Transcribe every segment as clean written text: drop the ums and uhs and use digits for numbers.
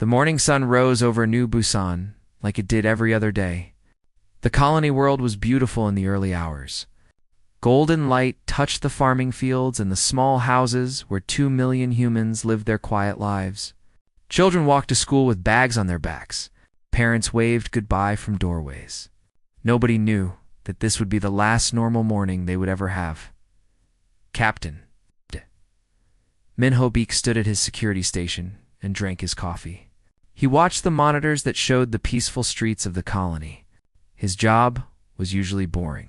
The morning sun rose over New Busan like it did every other day. The colony world was beautiful in the early hours. Golden light touched the farming fields and the small houses where 2 million humans lived their quiet lives. Children walked to school with bags on their backs. Parents waved goodbye from doorways. Nobody knew that this would be the last normal morning they would ever have. Captain Min-ho Beek stood at his security station and drank his coffee. He watched the monitors that showed the peaceful streets of the colony. His job was usually boring.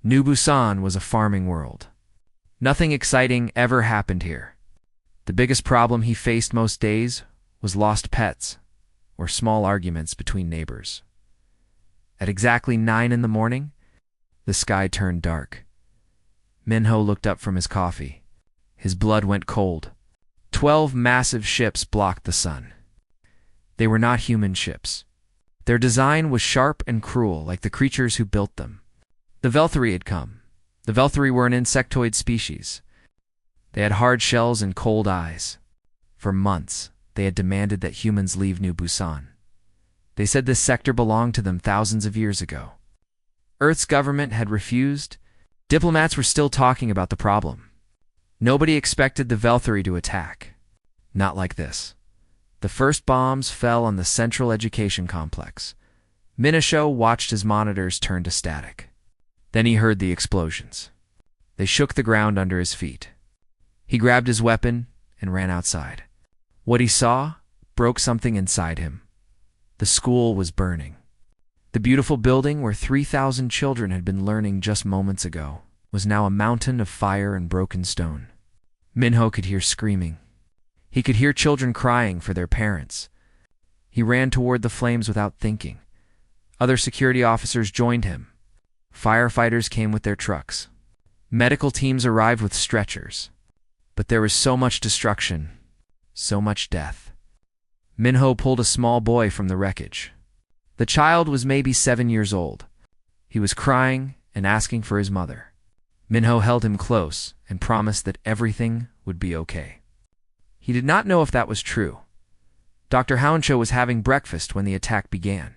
New Busan was a farming world. Nothing exciting ever happened here. The biggest problem he faced most days was lost pets or small arguments between neighbors. At exactly 9 in the morning, the sky turned dark. Min-ho looked up from his coffee. His blood went cold. 12 massive ships blocked the sun. They were not human ships. Their design was sharp and cruel, like the creatures who built them. The Velthari had come. The Velthari were an insectoid species. They had hard shells and cold eyes. For months, they had demanded that humans leave New Busan. They said this sector belonged to them thousands of years ago. Earth's government had refused. Diplomats were still talking about the problem. Nobody expected the Velthari to attack. Not like this. The first bombs fell on the Central Education Complex. Min-ho watched his monitors turn to static. Then he heard the explosions. They shook the ground under his feet. He grabbed his weapon and ran outside. What he saw broke something inside him. The school was burning. The beautiful building where 3,000 children had been learning just moments ago was now a mountain of fire and broken stone. Min-ho could hear screaming. He could hear children crying for their parents. He ran toward the flames without thinking. Other security officers joined him. Firefighters came with their trucks. Medical teams arrived with stretchers. But there was so much destruction, so much death. Min-ho pulled a small boy from the wreckage. The child was maybe 7 years old. He was crying and asking for his mother. Min-ho held him close and promised that everything would be okay. He did not know if that was true. Dr. Hounsho was having breakfast when the attack began.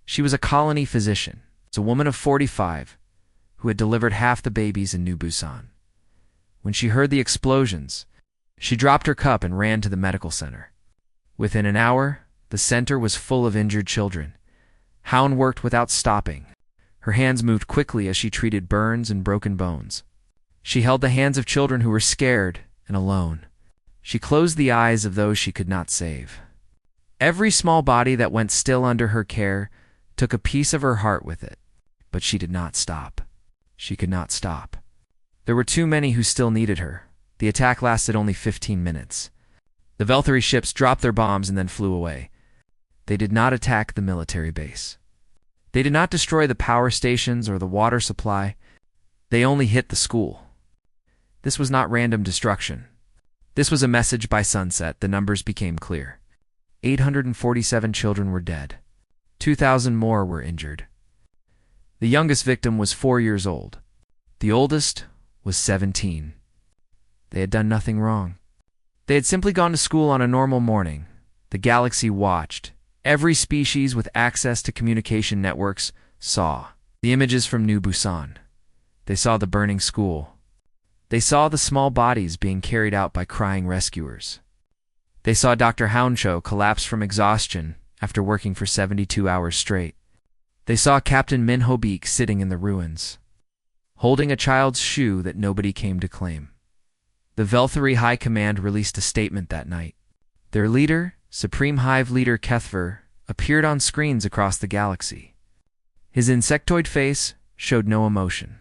She was a colony physician, a woman of 45, who had delivered half the babies in New Busan. When she heard the explosions, she dropped her cup and ran to the medical center. Within an hour, the center was full of injured children. Houn worked without stopping. Her hands moved quickly as she treated burns and broken bones. She held the hands of children who were scared and alone. She closed the eyes of those she could not save. Every small body that went still under her care took a piece of her heart with it. But she did not stop. She could not stop. There were too many who still needed her. The attack lasted only 15 minutes. The Velthari ships dropped their bombs and then flew away. They did not attack the military base. They did not destroy the power stations or the water supply. They only hit the school. This was not random destruction. This was a message by sunset. The numbers became clear. 847 children were dead. 2,000 more were injured. The youngest victim was 4 years old. The oldest was 17. They had done nothing wrong. They had simply gone to school on a normal morning. The galaxy watched. Every species with access to communication networks saw the images from New Busan. They saw the burning school. They saw the small bodies being carried out by crying rescuers. They saw Dr. Hounsho collapse from exhaustion after working for 72 hours straight. They saw Captain Min-ho Beek sitting in the ruins, holding a child's shoe that nobody came to claim. The Velthari High Command released a statement that night. Their leader, Supreme Hive Leader Kethver, appeared on screens across the galaxy. His insectoid face showed no emotion.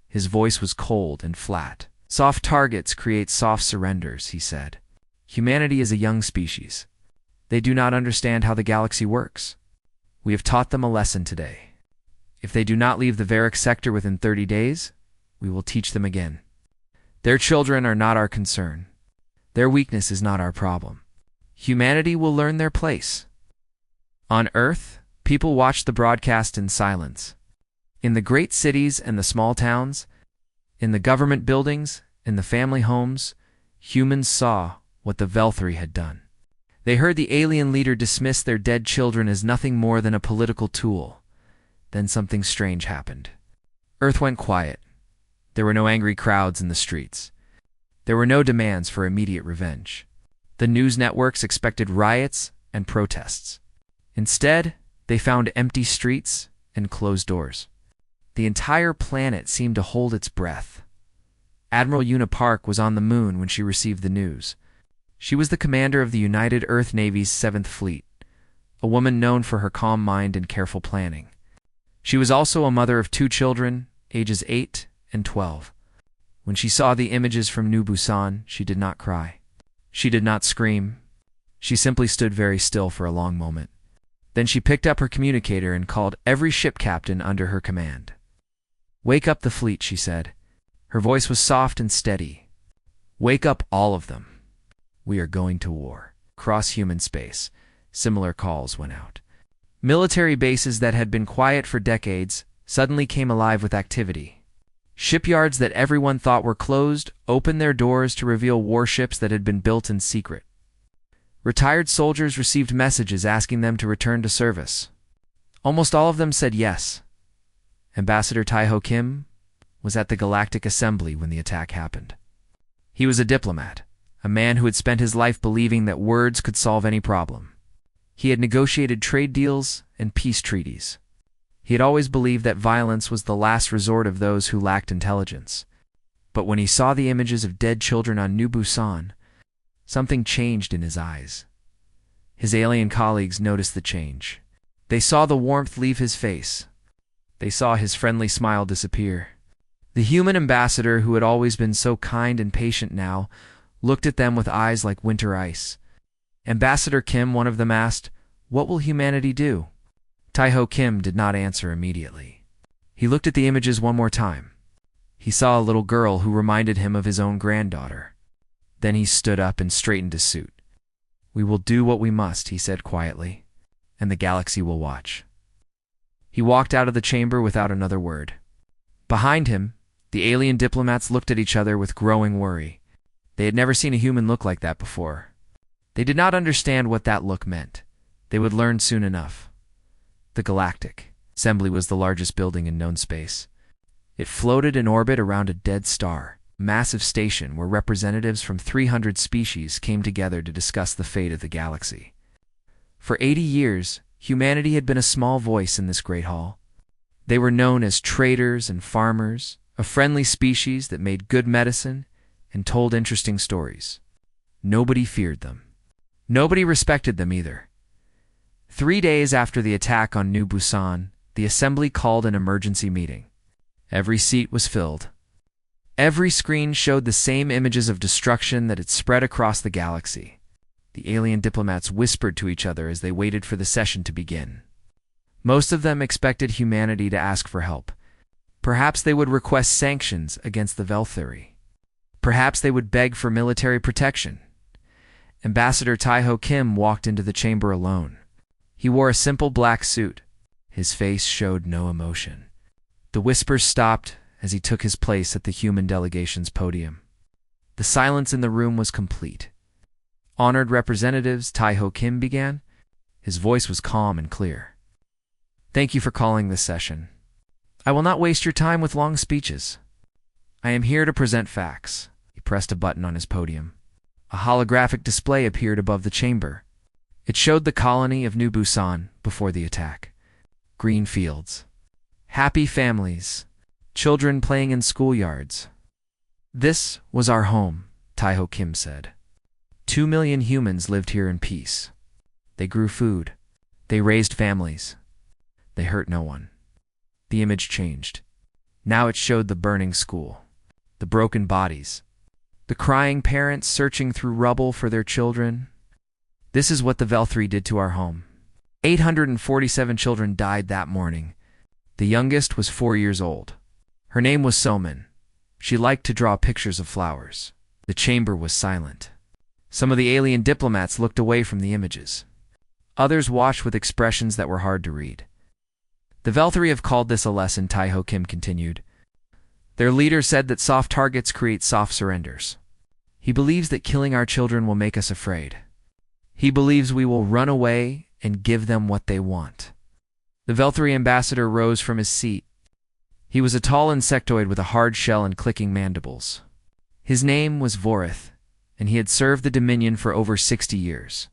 His voice was cold and flat. Soft targets create soft surrenders, he said. Humanity is a young species. They do not understand how the galaxy works. We have taught them a lesson today. If they do not leave the Varick sector within 30 days, we will teach them again. Their children are not our concern. Their weakness is not our problem. Humanity will learn their place. On Earth, people watched the broadcast in silence. In the great cities and the small towns, in the government buildings, in the family homes, humans saw what the Velthari had done. They heard the alien leader dismiss their dead children as nothing more than a political tool. Then something strange happened. Earth went quiet. There were no angry crowds in the streets. There were no demands for immediate revenge. The news networks expected riots and protests. Instead, they found empty streets and closed doors. The entire planet seemed to hold its breath. Admiral Una Park was on the moon when she received the news. She was the commander of the United Earth Navy's 7th Fleet, a woman known for her calm mind and careful planning. She was also a mother of 2 children, ages 8 and 12. When she saw the images from New Busan, she did not cry. She did not scream. She simply stood very still for a long moment. Then she picked up her communicator and called every ship captain under her command. "Wake up the fleet," she said. Her voice was soft and steady. "Wake up all of them. We are going to war." Across human space, similar calls went out. Military bases that had been quiet for decades suddenly came alive with activity. Shipyards that everyone thought were closed opened their doors to reveal warships that had been built in secret. Retired soldiers received messages asking them to return to service. Almost all of them said yes. Ambassador Taiho Kim was at the Galactic Assembly when the attack happened. He was a diplomat, a man who had spent his life believing that words could solve any problem. He had negotiated trade deals and peace treaties. He had always believed that violence was the last resort of those who lacked intelligence. But when he saw the images of dead children on New Busan, something changed in his eyes. His alien colleagues noticed the change. They saw the warmth leave his face. They saw his friendly smile disappear. The human ambassador, who had always been so kind and patient, now looked at them with eyes like winter ice. Ambassador Kim, one of them asked, "What will humanity do?" Taiho Kim did not answer immediately. He looked at the images one more time. He saw a little girl who reminded him of his own granddaughter. Then he stood up and straightened his suit. "We will do what we must," he said quietly, "and the galaxy will watch." He walked out of the chamber without another word. Behind him, the alien diplomats looked at each other with growing worry. They had never seen a human look like that before. They did not understand what that look meant. They would learn soon enough. The Galactic Assembly was the largest building in known space. It floated in orbit around a dead star, a massive station where representatives from 300 species came together to discuss the fate of the galaxy. For 80 years, humanity had been a small voice in this great hall. They were known as traders and farmers, a friendly species that made good medicine and told interesting stories. Nobody feared them. Nobody respected them either. 3 days after the attack on New Busan, the assembly called an emergency meeting. Every seat was filled. Every screen showed the same images of destruction that had spread across the galaxy. The alien diplomats whispered to each other as they waited for the session to begin. Most of them expected humanity to ask for help. Perhaps they would request sanctions against the Velthuri. Perhaps they would beg for military protection. Ambassador Taiho Kim walked into the chamber alone. He wore a simple black suit. His face showed no emotion. The whispers stopped as he took his place at the human delegation's podium. The silence in the room was complete. "Honored representatives," Taiho Kim began. His voice was calm and clear. "Thank you for calling this session. I will not waste your time with long speeches. I am here to present facts." He pressed a button on his podium. A holographic display appeared above the chamber. It showed the colony of New Busan before the attack. Green fields. Happy families. Children playing in schoolyards. "This was our home," Taiho Kim said. 2 million humans lived here in peace. They grew food. They raised families. They hurt no one. The image changed. Now it showed the burning school, the broken bodies, the crying parents searching through rubble for their children. "This is what the Velthuri did to our home. 847 children died that morning. The youngest was 4 years old. Her name was Soman. She liked to draw pictures of flowers." The chamber was silent. Some of the alien diplomats looked away from the images. Others watched with expressions that were hard to read. "The Velthuri have called this a lesson," Taiho Kim continued. "Their leader said that soft targets create soft surrenders. He believes that killing our children will make us afraid. He believes we will run away and give them what they want. The Velthari ambassador rose from his seat. He was a tall insectoid with a hard shell and clicking mandibles. His name was Vorith, and he had served the Dominion for over 60 years.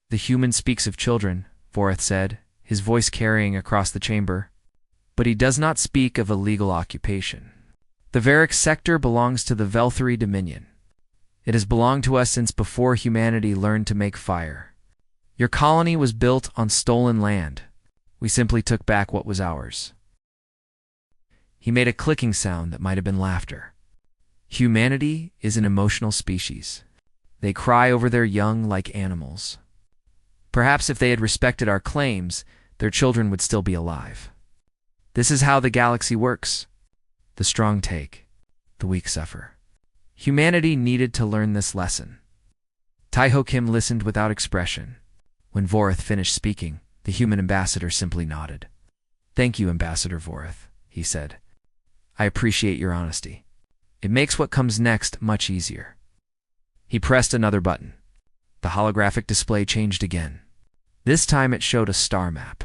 The human speaks of children, Vorith said, his voice carrying across the chamber. But he does not speak of a legal occupation. The Varric sector belongs to the Velthari Dominion. It has belonged to us since before humanity learned to make fire. Your colony was built on stolen land. We simply took back what was ours. He made a clicking sound that might have been laughter. Humanity is an emotional species. They cry over their young like animals. Perhaps if they had respected our claims, their children would still be alive. This is how the galaxy works. The strong take, the weak suffer. Humanity needed to learn this lesson. Taiho Kim listened without expression. When Vorith finished speaking, the human ambassador simply nodded. "Thank you, Ambassador Vorith," he said. "I appreciate your honesty. It makes what comes next much easier." He pressed another button. The holographic display changed again. This time it showed a star map.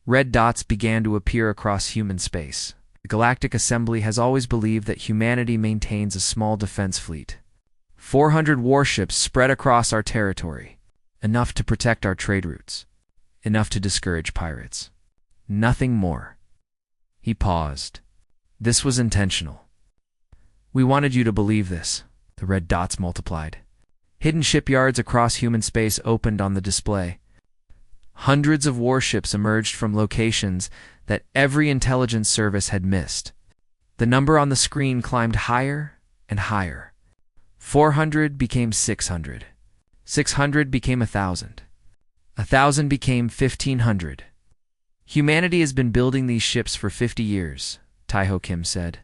Red dots began to appear across human space. The Galactic Assembly has always believed that humanity maintains a small defense fleet. 400 warships spread across our territory, enough to protect our trade routes, enough to discourage pirates. Nothing more. He paused. This was intentional. We wanted you to believe this. The red dots multiplied. Hidden shipyards across human space opened on the display. Hundreds of warships emerged from locations that every intelligence service had missed. The number on the screen climbed higher and higher. 400 became 600. 600 became 1,000. 1,000 became 1,500. Humanity has been building these ships for 50 years, Taiho Kim said.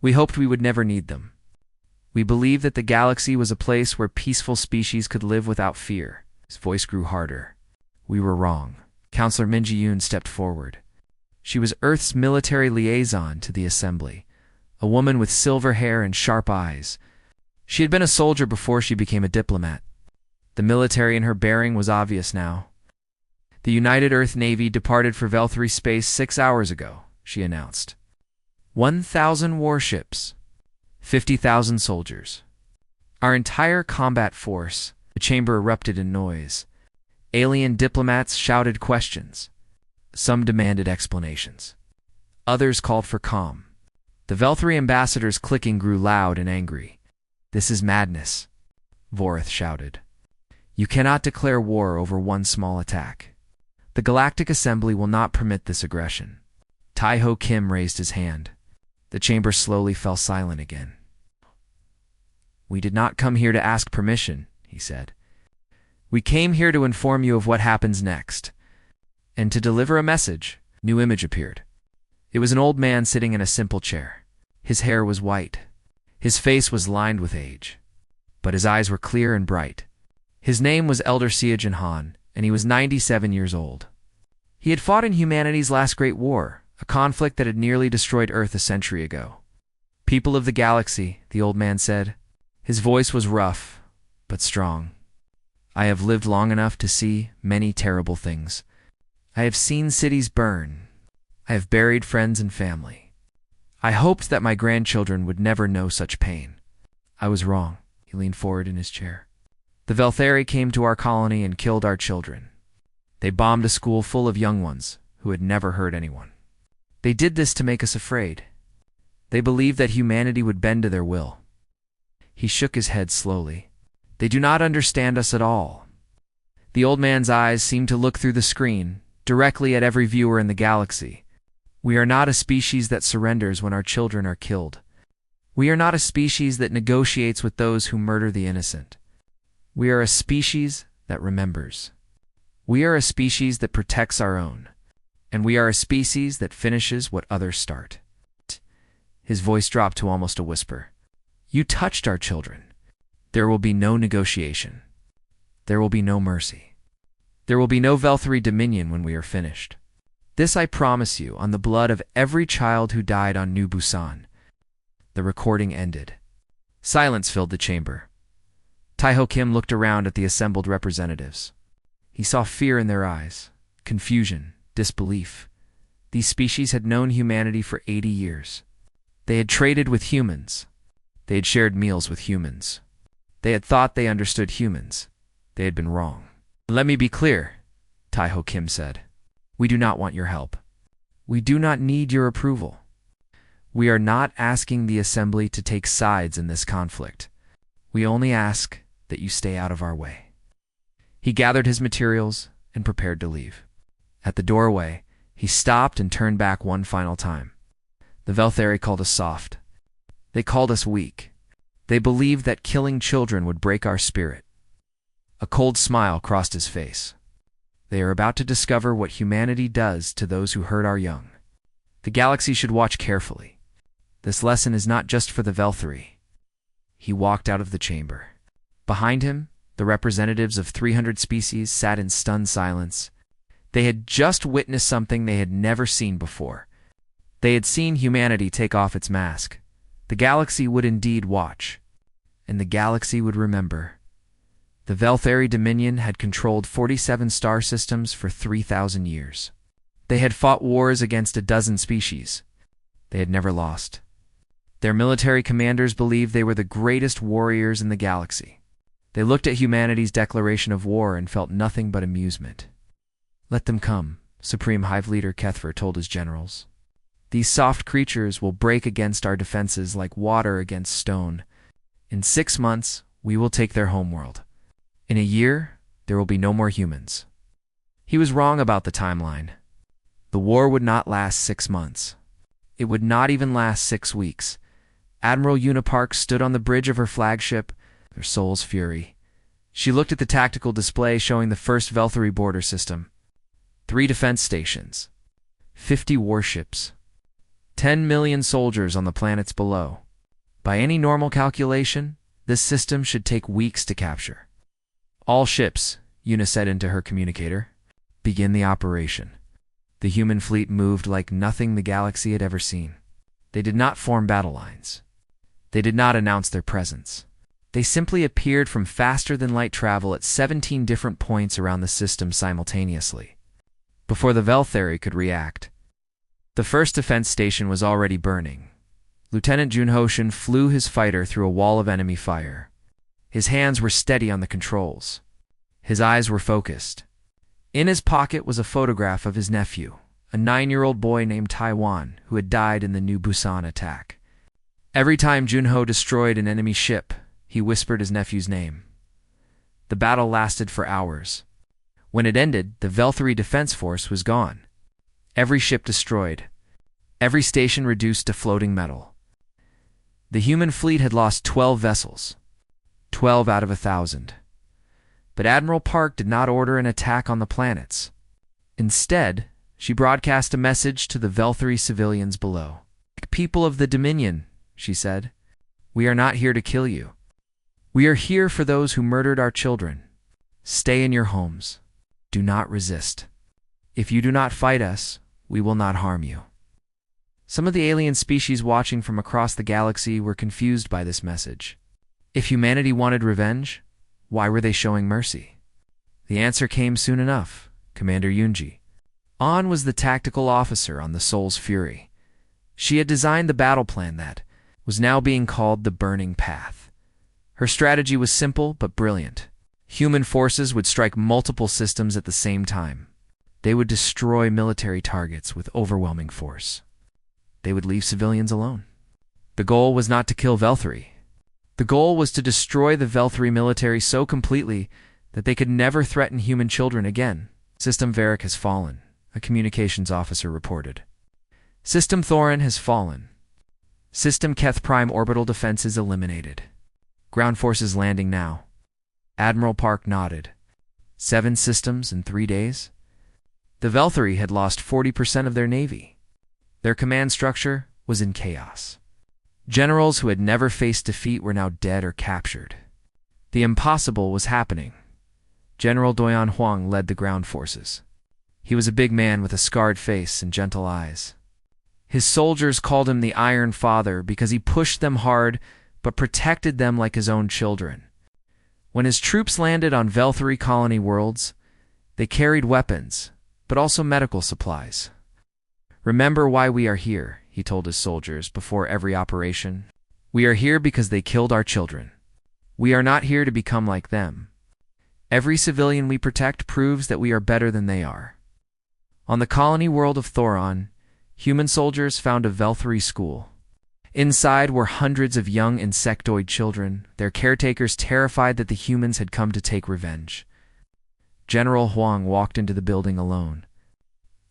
We hoped we would never need them. We believed that the galaxy was a place where peaceful species could live without fear. His voice grew harder. We were wrong. Counselor Min Ji-yoon stepped forward. She was Earth's military liaison to the Assembly, a woman with silver hair and sharp eyes. She had been a soldier before she became a diplomat. The military in her bearing was obvious now. The United Earth Navy departed for Velthari space 6 hours ago, she announced. 1,000 warships. 50,000 soldiers. Our entire combat force. The chamber erupted in noise. Alien diplomats shouted questions. Some demanded explanations. Others called for calm. The Velthari ambassador's clicking grew loud and angry. This is madness, Vorith shouted. You cannot declare war over one small attack. The Galactic Assembly will not permit this aggression. Taiho Kim raised his hand. The chamber slowly fell silent again. We did not come here to ask permission, he said. We came here to inform you of what happens next. And to deliver a message. New image appeared. It was an old man sitting in a simple chair. His hair was white. His face was lined with age. But his eyes were clear and bright. His name was Elder Seojin Han, and he was 97 years old. He had fought in humanity's last great war, a conflict that had nearly destroyed Earth a century ago. People of the galaxy, the old man said. His voice was rough, but strong. I have lived long enough to see many terrible things. I have seen cities burn. I have buried friends and family. I hoped that my grandchildren would never know such pain. I was wrong. He leaned forward in his chair. The Velthari came to our colony and killed our children. They bombed a school full of young ones who had never hurt anyone. They did this to make us afraid. They believed that humanity would bend to their will. He shook his head slowly. They do not understand us at all. The old man's eyes seemed to look through the screen, directly at every viewer in the galaxy. We are not a species that surrenders when our children are killed. We are not a species that negotiates with those who murder the innocent. We are a species that remembers. We are a species that protects our own. And we are a species that finishes what others start. His voice dropped to almost a whisper. You touched our children. There will be no negotiation. There will be no mercy. There will be no Velthari dominion when we are finished. This I promise you on the blood of every child who died on New Busan. The recording ended. Silence filled the chamber. Taiho Kim looked around at the assembled representatives. He saw fear in their eyes, confusion, disbelief. These species had known humanity for 80 years. They had traded with humans. They had shared meals with humans. They had thought they understood humans. They had been wrong. "Let me be clear," Taiho Kim said. "We do not want your help. We do not need your approval. We are not asking the assembly to take sides in this conflict. We only ask that you stay out of our way." He gathered his materials and prepared to leave. At the doorway, he stopped and turned back one final time. The Velthari called us soft. They called us weak. They believed that killing children would break our spirit. A cold smile crossed his face. They are about to discover what humanity does to those who hurt our young. The galaxy should watch carefully. This lesson is not just for the Velthari. He walked out of the chamber. Behind him, the representatives of 300 species sat in stunned silence. They had just witnessed something they had never seen before. They had seen humanity take off its mask. The galaxy would indeed watch, and the galaxy would remember. The Velthari Dominion had controlled 47 star systems for 3,000 years. They had fought wars against a dozen species. They had never lost. Their military commanders believed they were the greatest warriors in the galaxy. They looked at humanity's declaration of war and felt nothing but amusement. "Let them come," Supreme Hive Leader Kethver told his generals. "These soft creatures will break against our defenses like water against stone. In 6 months, we will take their homeworld. In a year, there will be no more humans." He was wrong about the timeline. The war would not last 6 months. It would not even last 6 weeks. Admiral Unipark stood on the bridge of her flagship, her soul's fury. She looked at the tactical display showing the first Velthari border system. 3 defense stations. 50 warships. 10 million soldiers on the planets below. By any normal calculation, this system should take weeks to capture. "All ships," Una said into her communicator, "begin the operation." The human fleet moved like nothing the galaxy had ever seen. They did not form battle lines. They did not announce their presence. They simply appeared from faster-than-light travel at 17 different points around the system simultaneously. Before the Velthari could react, the first defense station was already burning. Lieutenant Junhoshin flew his fighter through a wall of enemy fire. His hands were steady on the controls. His eyes were focused. In his pocket was a photograph of his nephew, a 9-year-old boy named Taiwan, who had died in the New Busan attack. Every time Junho destroyed an enemy ship, he whispered his nephew's name. The battle lasted for hours. When it ended, the Velthari Defense Force was gone. Every ship destroyed. Every station reduced to floating metal. The human fleet had lost 12 vessels. 12 out of 1,000. But Admiral Park did not order an attack on the planets. Instead, she broadcast a message to the Velthari civilians below. "People of the Dominion," she said, "we are not here to kill you. We are here for those who murdered our children. Stay in your homes. Do not resist. If you do not fight us, we will not harm you." Some of the alien species watching from across the galaxy were confused by this message. If humanity wanted revenge, why were they showing mercy? The answer came soon enough. Commander Yunji. An was the tactical officer on the Soul's Fury. She had designed the battle plan that was now being called the Burning Path. Her strategy was simple but brilliant. Human forces would strike multiple systems at the same time. They would destroy military targets with overwhelming force. They would leave civilians alone. The goal was not to kill Velthari. The goal was to destroy the Velthari military so completely that they could never threaten human children again. System Varric has fallen, a communications officer reported. System Thorin has fallen. System Keth Prime orbital defenses eliminated. Ground forces landing now. Admiral Park nodded. 7 systems in 3 days? The Velthari had lost 40% of their navy. Their command structure was in chaos. Generals who had never faced defeat were now dead or captured. The impossible was happening. General Doyan Huang led the ground forces. He was a big man with a scarred face and gentle eyes. His soldiers called him the Iron Father because he pushed them hard but protected them like his own children. When his troops landed on Velthari colony worlds, they carried weapons, but also medical supplies. "Remember why we are here," he told his soldiers before every operation. "We are here because they killed our children. We are not here to become like them. Every civilian we protect proves that we are better than they are." On the colony world of Thoron, human soldiers found a Velthari school. Inside were hundreds of young insectoid children, their caretakers terrified that the humans had come to take revenge. General Huang walked into the building alone.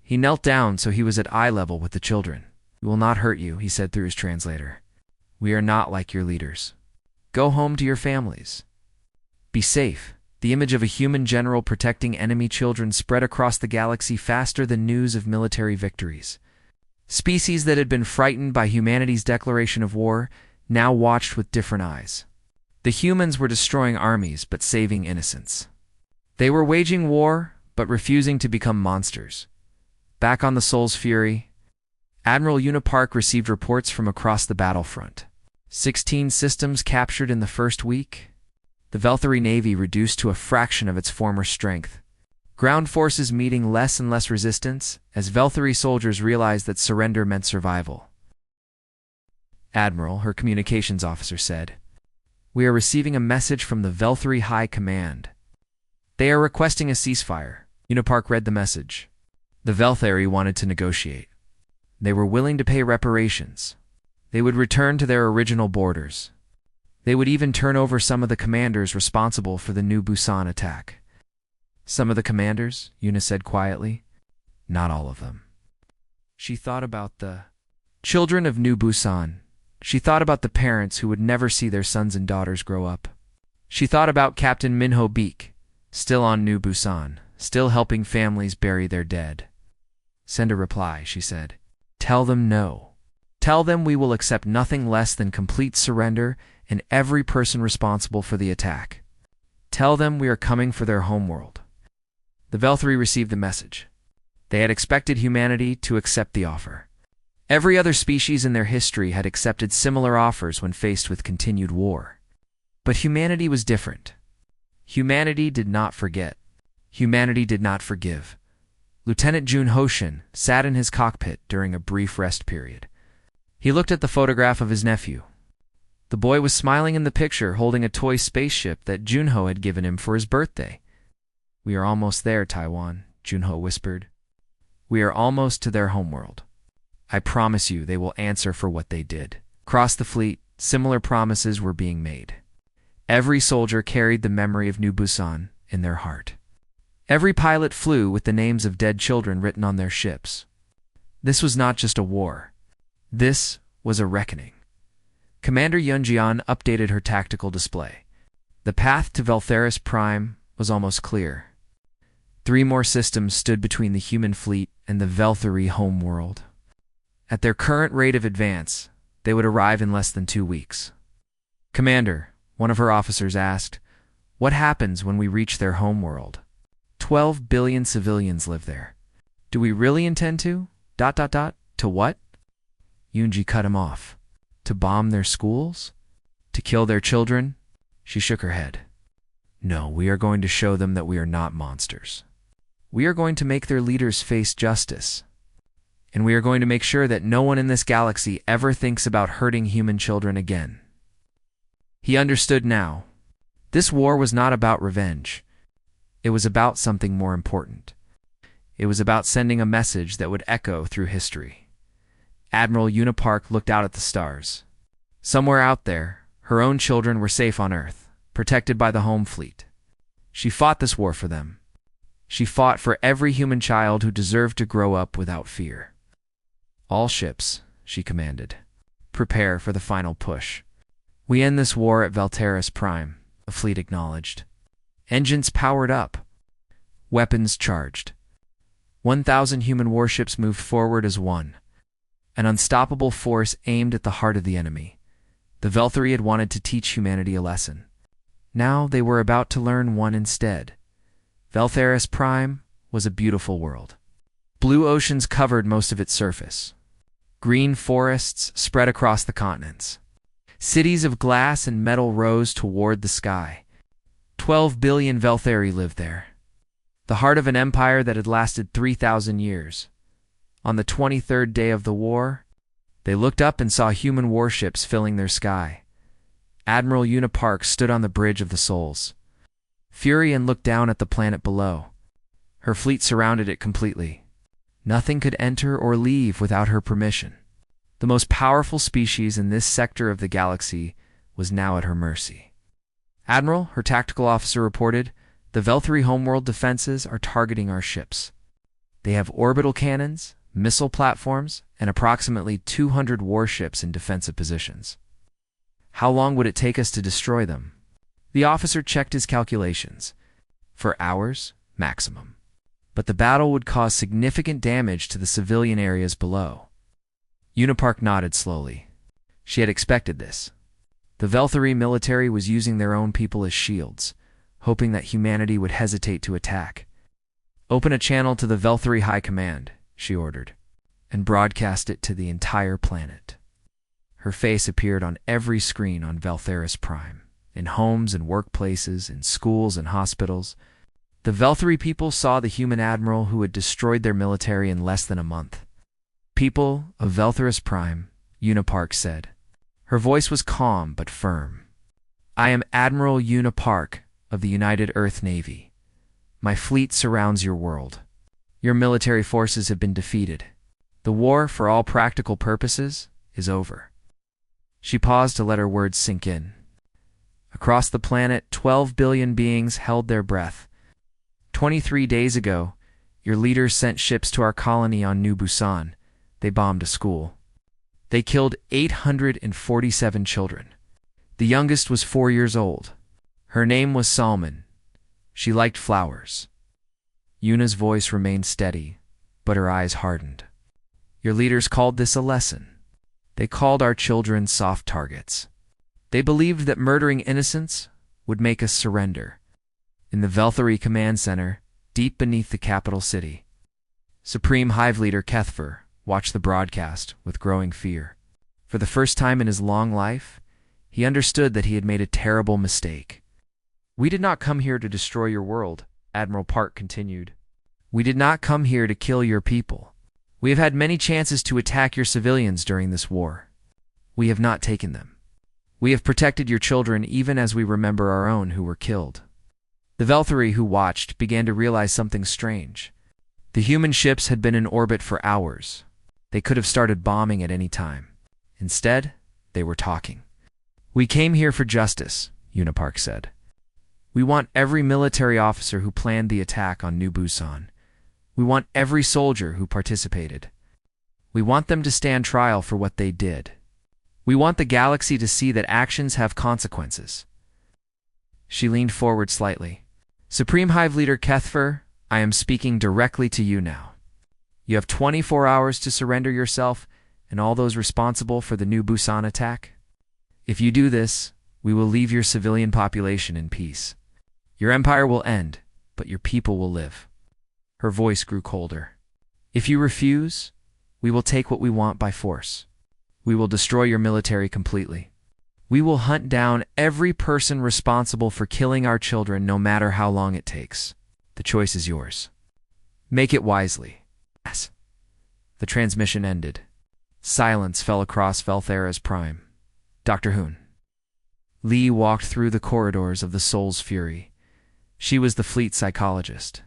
He knelt down so he was at eye level with the children. "We will not hurt you," he said through his translator. "We are not like your leaders. Go home to your families. Be safe." The image of a human general protecting enemy children spread across the galaxy faster than news of military victories. Species that had been frightened by humanity's declaration of war now watched with different eyes. The humans were destroying armies but saving innocents. They were waging war but refusing to become monsters. Back on the Soul's Fury, Admiral Unipark received reports from across the battlefront. 16 systems captured in the first week. The Velthari Navy reduced to a fraction of its former strength. Ground forces meeting less and less resistance as Velthari soldiers realized that surrender meant survival. "Admiral," her communications officer said, "we are receiving a message from the Velthari High Command. They are requesting a ceasefire." Unipark read the message. The Velthari wanted to negotiate. They were willing to pay reparations. They would return to their original borders. They would even turn over some of the commanders responsible for the New Busan attack. "Some of the commanders," Una said quietly. "Not all of them." She thought about the children of New Busan. She thought about the parents who would never see their sons and daughters grow up. She thought about Captain Minho Beek, still on New Busan, still helping families bury their dead. "Send a reply," she said. "Tell them no. Tell them we will accept nothing less than complete surrender and every person responsible for the attack. Tell them we are coming for their homeworld." The Velthari received the message. They had expected humanity to accept the offer. Every other species in their history had accepted similar offers when faced with continued war. But humanity was different. Humanity did not forget. Humanity did not forgive. Lieutenant Jun Hoshin sat in his cockpit during a brief rest period. He looked at the photograph of his nephew. The boy was smiling in the picture, holding a toy spaceship that Junho had given him for his birthday. "We are almost there, Taiwan," Junho whispered. "We are almost to their homeworld. I promise you they will answer for what they did." Across the fleet, similar promises were being made. Every soldier carried the memory of New Busan in their heart. Every pilot flew with the names of dead children written on their ships. This was not just a war. This was a reckoning. Commander Yunjian updated her tactical display. The path to Veltharis Prime was almost clear. 3 more systems stood between the human fleet and the Velthari homeworld. At their current rate of advance, they would arrive in less than 2 weeks. "Commander," one of her officers asked, "what happens when we reach their homeworld? 12 billion civilians live there. Do we really intend to? ... To what?" Yunji cut him off. "To bomb their schools? To kill their children?" She shook her head. "No, we are going to show them that we are not monsters. We are going to make their leaders face justice. And we are going to make sure that no one in this galaxy ever thinks about hurting human children again." He understood now. This war was not about revenge. It was about something more important. It was about sending a message that would echo through history. Admiral Unipark looked out at the stars. Somewhere out there, her own children were safe on Earth, protected by the home fleet. She fought this war for them. She fought for every human child who deserved to grow up without fear. "All ships," she commanded, "prepare for the final push. We end this war at Veltharis Prime," the fleet acknowledged. Engines powered up. Weapons charged. 1,000 human warships moved forward as one. An unstoppable force aimed at the heart of the enemy. The Velthari had wanted to teach humanity a lesson. Now they were about to learn one instead. Veltharis Prime was a beautiful world. Blue oceans covered most of its surface. Green forests spread across the continents. Cities of glass and metal rose toward the sky. 12 billion Velthari lived there, the heart of an empire that had lasted 3,000 years. On the 23rd day of the war, they looked up and saw human warships filling their sky. Admiral Una Park stood on the Bridge of the Souls. Furion looked down at the planet below. Her fleet surrounded it completely. Nothing could enter or leave without her permission. The most powerful species in this sector of the galaxy was now at her mercy. Admiral, her tactical officer reported, the Velthari homeworld defenses are targeting our ships. They have orbital cannons, missile platforms, and approximately 200 warships in defensive positions. How long would it take us to destroy them? The officer checked his calculations. For hours, maximum. But the battle would cause significant damage to the civilian areas below. Unipark nodded slowly. She had expected this. The Velthari military was using their own people as shields, hoping that humanity would hesitate to attack. Open a channel to the Velthari High Command, she ordered, and broadcast it to the entire planet. Her face appeared on every screen on Veltharis Prime, in homes and workplaces, in schools and hospitals. The Velthari people saw the human admiral who had destroyed their military in less than a month. People of Veltharis Prime, Una Park said. Her voice was calm but firm. I am Admiral Una Park of the United Earth Navy. My fleet surrounds your world. Your military forces have been defeated. The war, for all practical purposes, is over. She paused to let her words sink in. Across the planet, 12 billion beings held their breath. 23 days ago, your leaders sent ships to our colony on New Busan. They bombed a school. They killed 847 children. The youngest was 4 years old. Her name was Salman. She liked flowers. Yuna's voice remained steady, but her eyes hardened. Your leaders called this a lesson. They called our children soft targets. They believed that murdering innocents would make us surrender. In the Velthari Command Center, deep beneath the capital city, Supreme Hive Leader Kethfer watched the broadcast with growing fear. For the first time in his long life, he understood that he had made a terrible mistake. We did not come here to destroy your world, Admiral Park continued. We did not come here to kill your people. We have had many chances to attack your civilians during this war. We have not taken them. We have protected your children even as we remember our own who were killed. The Velthari who watched began to realize something strange. The human ships had been in orbit for hours. They could have started bombing at any time. Instead, they were talking. We came here for justice, Una Park said. We want every military officer who planned the attack on New Busan. We want every soldier who participated. We want them to stand trial for what they did. We want the galaxy to see that actions have consequences. She leaned forward slightly. Supreme Hive Leader Kethfer, I am speaking directly to you now. You have 24 hours to surrender yourself and all those responsible for the New Busan attack. If you do this, we will leave your civilian population in peace. Your empire will end, but your people will live. Her voice grew colder. If you refuse, we will take what we want by force. We will destroy your military completely. We will hunt down every person responsible for killing our children no matter how long it takes. The choice is yours. Make it wisely. Yes. The transmission ended. Silence fell across Velthara's Prime. Dr. Hoon. Lee walked through the corridors of the Soul's Fury. She was the fleet psychologist,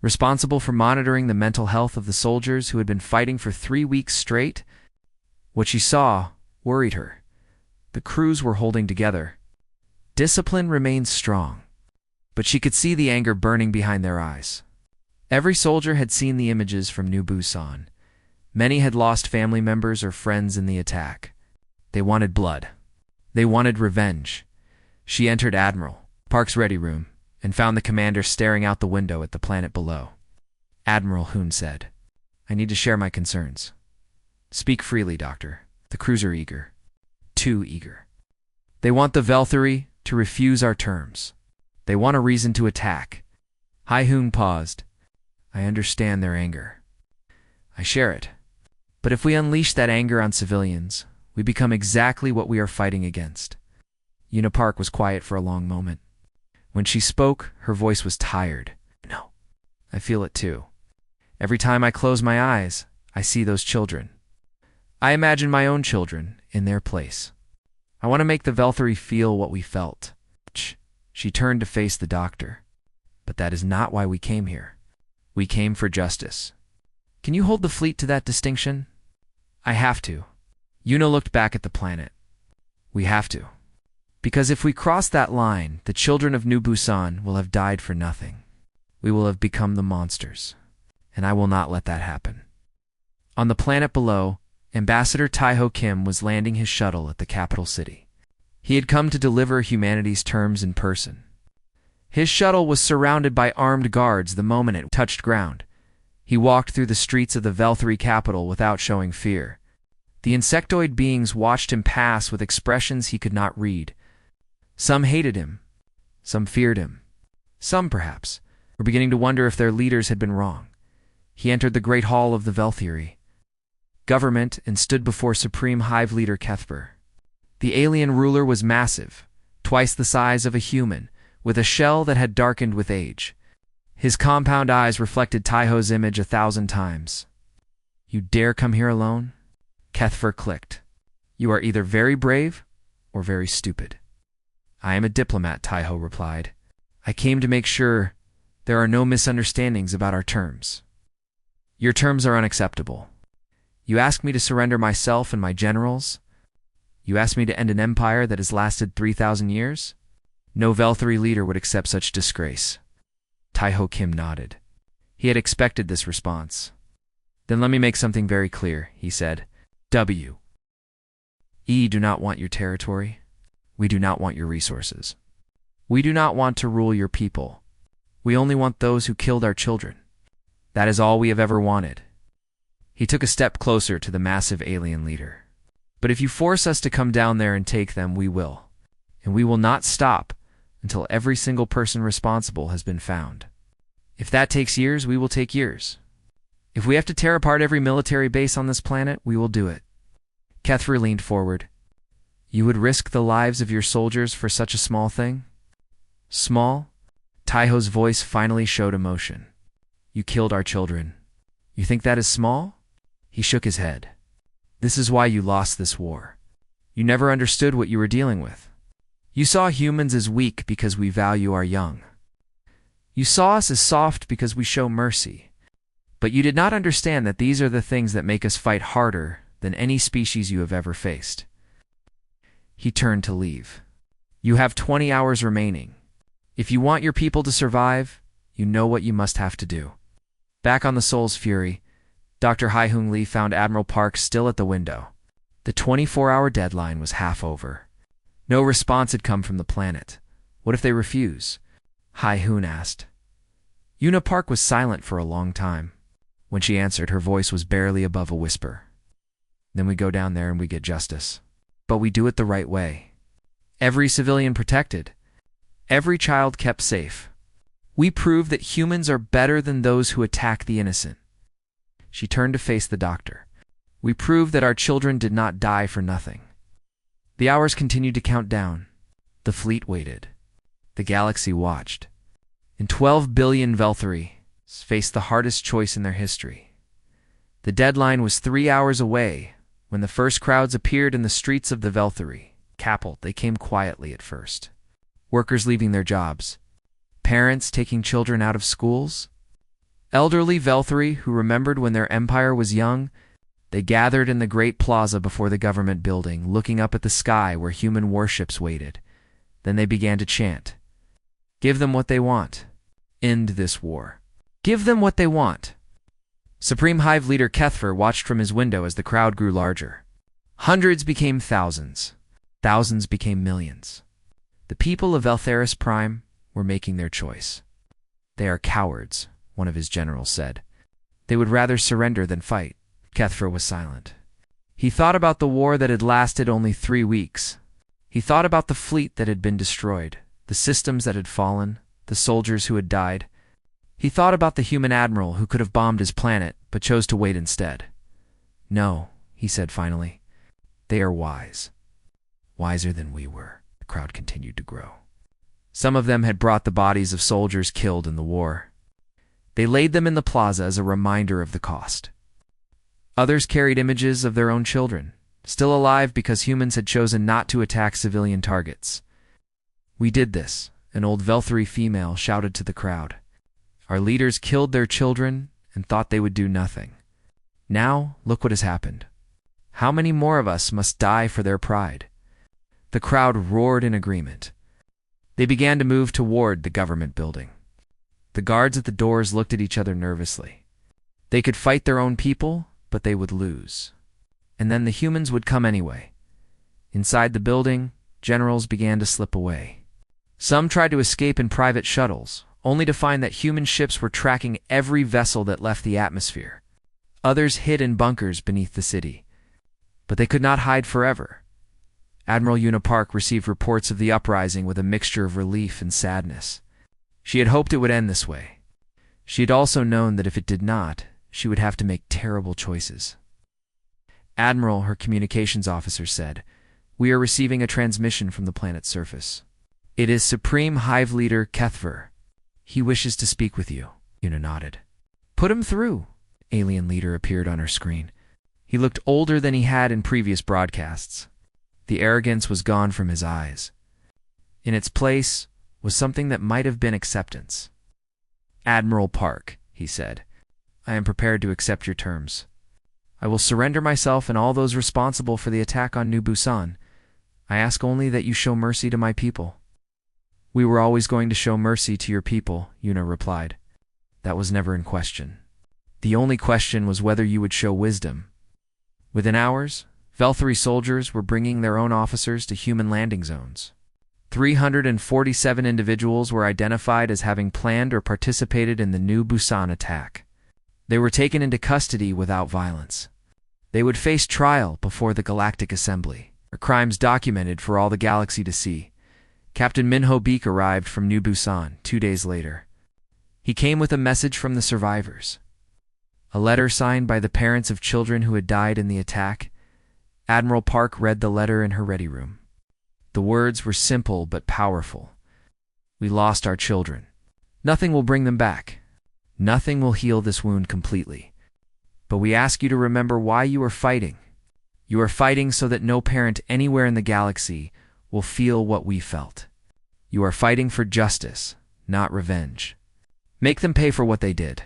responsible for monitoring the mental health of the soldiers who had been fighting for 3 weeks straight. What she saw worried her. The crews were holding together. Discipline remained strong, but she could see the anger burning behind their eyes. Every soldier had seen the images from New Busan. Many had lost family members or friends in the attack. They wanted blood. They wanted revenge. She entered Admiral Park's ready room and found the commander staring out the window at the planet below. Admiral Hoon said, I need to share my concerns. Speak freely, Doctor. The crews are eager. Too eager. They want the Velthari to refuse our terms. They want a reason to attack. Hoon paused. I understand their anger. I share it. But if we unleash that anger on civilians, we become exactly what we are fighting against. Una Park was quiet for a long moment. When she spoke, her voice was tired. No, I feel it too. Every time I close my eyes, I see those children. I imagine my own children in their place. I want to make the Velthari feel what we felt. She turned to face the doctor. But that is not why we came here. We came for justice. Can you hold the fleet to that distinction? I have to. Yuna looked back at the planet. We have to. Because if we cross that line, the children of New Busan will have died for nothing. We will have become the monsters. And I will not let that happen. On the planet below, Ambassador Taiho Kim was landing his shuttle at the capital city. He had come to deliver humanity's terms in person. His shuttle was surrounded by armed guards the moment it touched ground. He walked through the streets of the Velthari capital without showing fear. The insectoid beings watched him pass with expressions he could not read. Some hated him. Some feared him. Some, perhaps, were beginning to wonder if their leaders had been wrong. He entered the great hall of the Velthari government and stood before Supreme Hive Leader Kethper. The alien ruler was massive, twice the size of a human, with a shell that had darkened with age. His compound eyes reflected Taiho's image 1,000 times. You dare come here alone? Kethper clicked. You are either very brave or very stupid. I am a diplomat, Taiho replied. I came to make sure there are no misunderstandings about our terms. Your terms are unacceptable. You ask me to surrender myself and my generals? You ask me to end an empire that has lasted 3,000 years? No Velthari leader would accept such disgrace. Taiho Kim nodded. He had expected this response. Then let me make something very clear, he said. We do not want your territory. We do not want your resources. We do not want to rule your people. We only want those who killed our children. That is all we have ever wanted. He took a step closer to the massive alien leader. But if you force us to come down there and take them, we will. And we will not stop until every single person responsible has been found. If that takes years, we will take years. If we have to tear apart every military base on this planet, we will do it. Kethper leaned forward. You would risk the lives of your soldiers for such a small thing? Small? Taiho's voice finally showed emotion. You killed our children. You think that is small? He shook his head. This is why you lost this war. You never understood what you were dealing with. You saw humans as weak because we value our young. You saw us as soft because we show mercy. But you did not understand that these are the things that make us fight harder than any species you have ever faced. He turned to leave. You have 20 hours remaining. If you want your people to survive, you know what you must have to do. Back on the Soul's Fury, Dr. Hai-Hung Lee found Admiral Park still at the window. The 24-hour deadline was half over. No response had come from the planet. What if they refuse? Hai-Hun asked. Yuna Park was silent for a long time. When she answered, her voice was barely above a whisper. Then we go down there and we get justice. But we do it the right way. Every civilian protected. Every child kept safe. We prove that humans are better than those who attack the innocent. She turned to face the doctor. We prove that our children did not die for nothing. The hours continued to count down. The fleet waited. The galaxy watched. And 12 billion Velthari faced the hardest choice in their history. The deadline was 3 hours away when the first crowds appeared in the streets of the Velthari capital. They came quietly at first. Workers leaving their jobs. Parents taking children out of schools. Elderly Velthari who remembered when their empire was young. They gathered in the great plaza before the government building, looking up at the sky where human warships waited. Then they began to chant. Give them what they want. End this war. Give them what they want. Supreme Hive Leader Kethper watched from his window as the crowd grew larger. Hundreds became thousands. Thousands became millions. The people of Eltheris Prime were making their choice. They are cowards, one of his generals said. They would rather surrender than fight. Kethper was silent. He thought about the war that had lasted only 3 weeks. He thought about the fleet that had been destroyed, the systems that had fallen, the soldiers who had died. He thought about the human admiral who could have bombed his planet, but chose to wait instead. No, he said finally. They are wise. Wiser than we were. The crowd continued to grow. Some of them had brought the bodies of soldiers killed in the war. They laid them in the plaza as a reminder of the cost. Others carried images of their own children, still alive because humans had chosen not to attack civilian targets. "We did this," an old Velthari female shouted to the crowd. "Our leaders killed their children and thought they would do nothing. Now, look what has happened. How many more of us must die for their pride?" The crowd roared in agreement. They began to move toward the government building. The guards at the doors looked at each other nervously. They could fight their own people, but they would lose. And then the humans would come anyway. Inside the building, generals began to slip away. Some tried to escape in private shuttles, only to find that human ships were tracking every vessel that left the atmosphere. Others hid in bunkers beneath the city. But they could not hide forever. Admiral Una Park received reports of the uprising with a mixture of relief and sadness. She had hoped it would end this way. She had also known that if it did not, she would have to make terrible choices. "Admiral," her communications officer said, "we are receiving a transmission from the planet's surface. It is Supreme Hive Leader Kethver. He wishes to speak with you." Una nodded. "Put him through." Alien leader appeared on her screen. He looked older than he had in previous broadcasts. The arrogance was gone from his eyes. In its place was something that might have been acceptance. "Admiral Park," he said, "I am prepared to accept your terms. I will surrender myself and all those responsible for the attack on New Busan. I ask only that you show mercy to my people." "We were always going to show mercy to your people," Una replied. "That was never in question. The only question was whether you would show wisdom." Within hours, Velthari soldiers were bringing their own officers to human landing zones. 347 individuals were identified as having planned or participated in the New Busan attack. They were taken into custody without violence. They would face trial before the Galactic Assembly, their crimes documented for all the galaxy to see. Captain Minho Beek arrived from New Busan 2 days later. He came with a message from the survivors. A letter signed by the parents of children who had died in the attack. Admiral Park read the letter in her ready room. The words were simple but powerful. "We lost our children. Nothing will bring them back. Nothing will heal this wound completely. But we ask you to remember why you are fighting. You are fighting so that no parent anywhere in the galaxy will feel what we felt. You are fighting for justice, not revenge. Make them pay for what they did,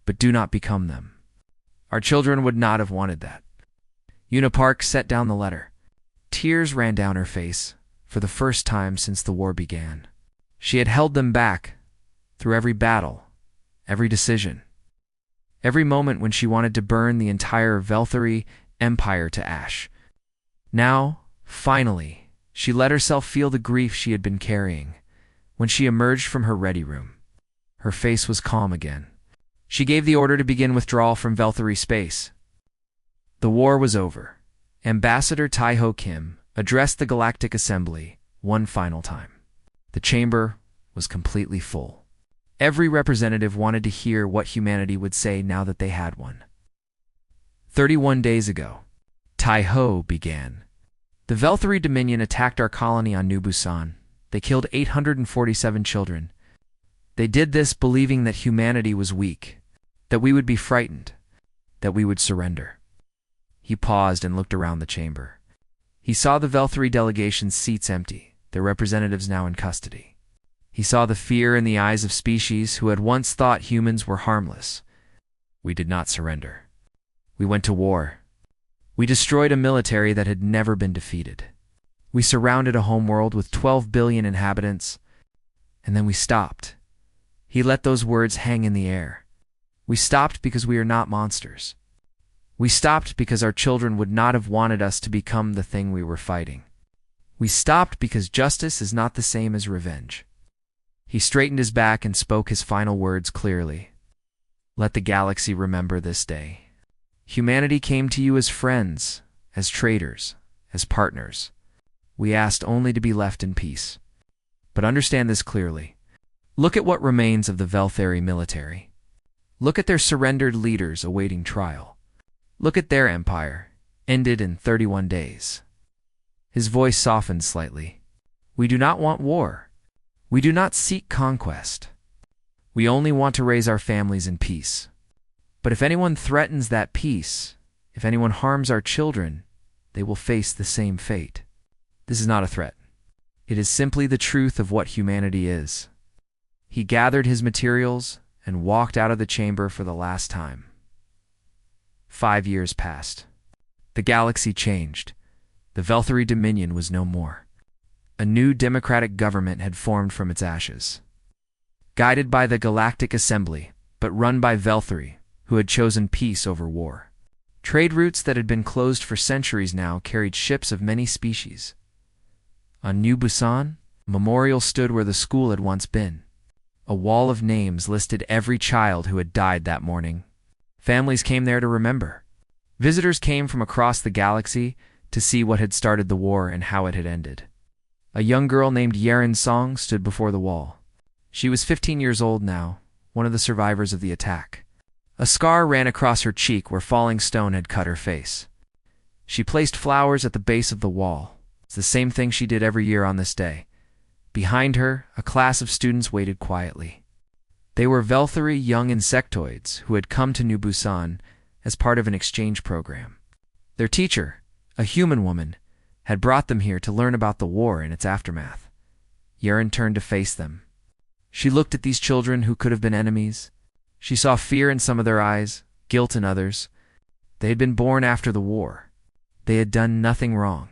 but do not become them. Our children would not have wanted that." Una Park set down the letter. Tears ran down her face for the first time since the war began. She had held them back through every battle, every decision, every moment when she wanted to burn the entire Velthari Empire to ash. Now, finally, she let herself feel the grief she had been carrying. When she emerged from her ready room, her face was calm again. She gave the order to begin withdrawal from Velthari space. The war was over. Ambassador Tai-Ho Kim addressed the Galactic Assembly one final time. The chamber was completely full. Every representative wanted to hear what humanity would say now that they had one. 31 days ago, Tai-Ho began. "The Velthari Dominion attacked our colony on New Busan. They killed 847 children. They did this believing that humanity was weak, that we would be frightened, that we would surrender." He paused and looked around the chamber. He saw the Velthari delegation's seats empty, their representatives now in custody. He saw the fear in the eyes of species who had once thought humans were harmless. "We did not surrender. We went to war. We destroyed a military that had never been defeated. We surrounded a homeworld with 12 billion inhabitants, and then we stopped." He let those words hang in the air. "We stopped because we are not monsters. We stopped because our children would not have wanted us to become the thing we were fighting. We stopped because justice is not the same as revenge." He straightened his back and spoke his final words clearly. "Let the galaxy remember this day. Humanity came to you as friends, as traitors, as partners. We asked only to be left in peace. But understand this clearly. Look at what remains of the Velthari military. Look at their surrendered leaders awaiting trial. Look at their empire, ended in 31 days. His voice softened slightly. "We do not want war. We do not seek conquest. We only want to raise our families in peace. But if anyone threatens that peace, if anyone harms our children, they will face the same fate. This is not a threat. It is simply the truth of what humanity is. He gathered his materials and walked out of the chamber for the last time. 5 years passed. The galaxy changed. The Velthari Dominion was no more. A new democratic government had formed from its ashes. Guided by the Galactic Assembly, but run by Velthari, who had chosen peace over war. Trade routes that had been closed for centuries now carried ships of many species. On New Busan, a memorial stood where the school had once been. A wall of names listed every child who had died that morning. Families came there to remember. Visitors came from across the galaxy to see what had started the war and how it had ended. A young girl named Yeren Song stood before the wall. She was 15 years old now, one of the survivors of the attack. A scar ran across her cheek where falling stone had cut her face. She placed flowers at the base of the wall. It's the same thing she did every year on this day. Behind her, a class of students waited quietly. They were Velthari young insectoids who had come to New Busan as part of an exchange program. Their teacher, a human woman, had brought them here to learn about the war and its aftermath. Yeren turned to face them. She looked at these children who could have been enemies. She saw fear in some of their eyes, guilt in others. They had been born after the war. They had done nothing wrong,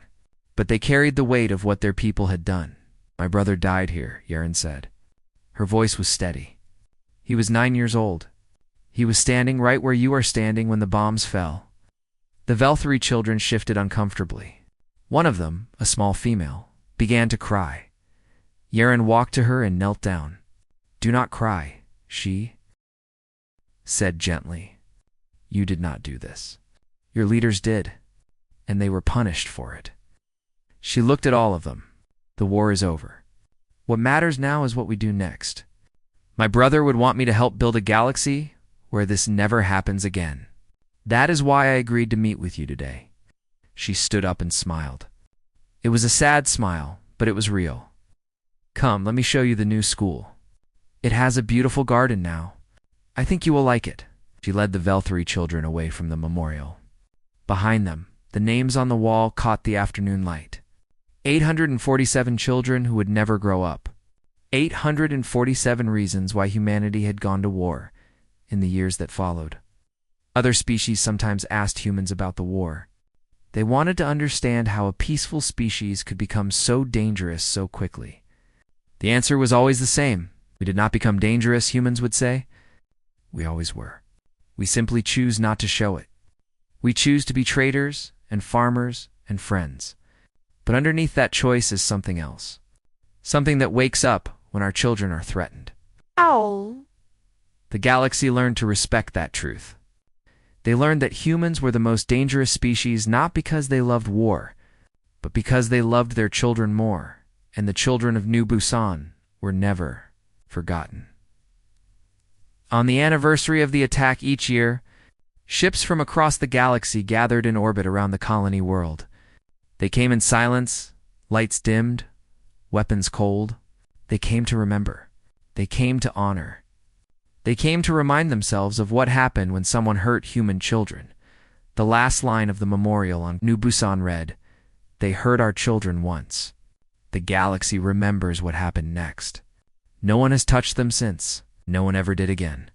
but they carried the weight of what their people had done. My brother died here, Yeren said. Her voice was steady. He was 9 years old. He was standing right where you are standing when the bombs fell. The Velthari children shifted uncomfortably. One of them, a small female, began to cry. Yeren walked to her and knelt down. Do not cry, she said gently. You did not do this. Your leaders did, and they were punished for it. She looked at all of them. The war is over. What matters now is what we do next. My brother would want me to help build a galaxy where this never happens again. That is why I agreed to meet with you today. She stood up and smiled. It was a sad smile, but it was real. Come, let me show you the new school. It has a beautiful garden now. I think you will like it. She led the Velthari children away from the memorial. Behind them, the names on the wall caught the afternoon light. 847 children who would never grow up. 847 reasons why humanity had gone to war in the years that followed. Other species sometimes asked humans about the war. They wanted to understand how a peaceful species could become so dangerous so quickly. The answer was always the same. We did not become dangerous, humans would say. We always were. We simply choose not to show it. We choose to be traders and farmers and friends. But underneath that choice is something else. Something that wakes up when our children are threatened. Ow. The galaxy learned to respect that truth. They learned that humans were the most dangerous species not because they loved war, but because they loved their children more, and the children of New Busan were never forgotten. On the anniversary of the attack each year, ships from across the galaxy gathered in orbit around the colony world. They came in silence, lights dimmed, weapons cold. They came to remember. They came to honor. They came to remind themselves of what happened when someone hurt human children. The last line of the memorial on New Busan read, "They hurt our children once. The galaxy remembers what happened next. No one has touched them since. No one ever did again."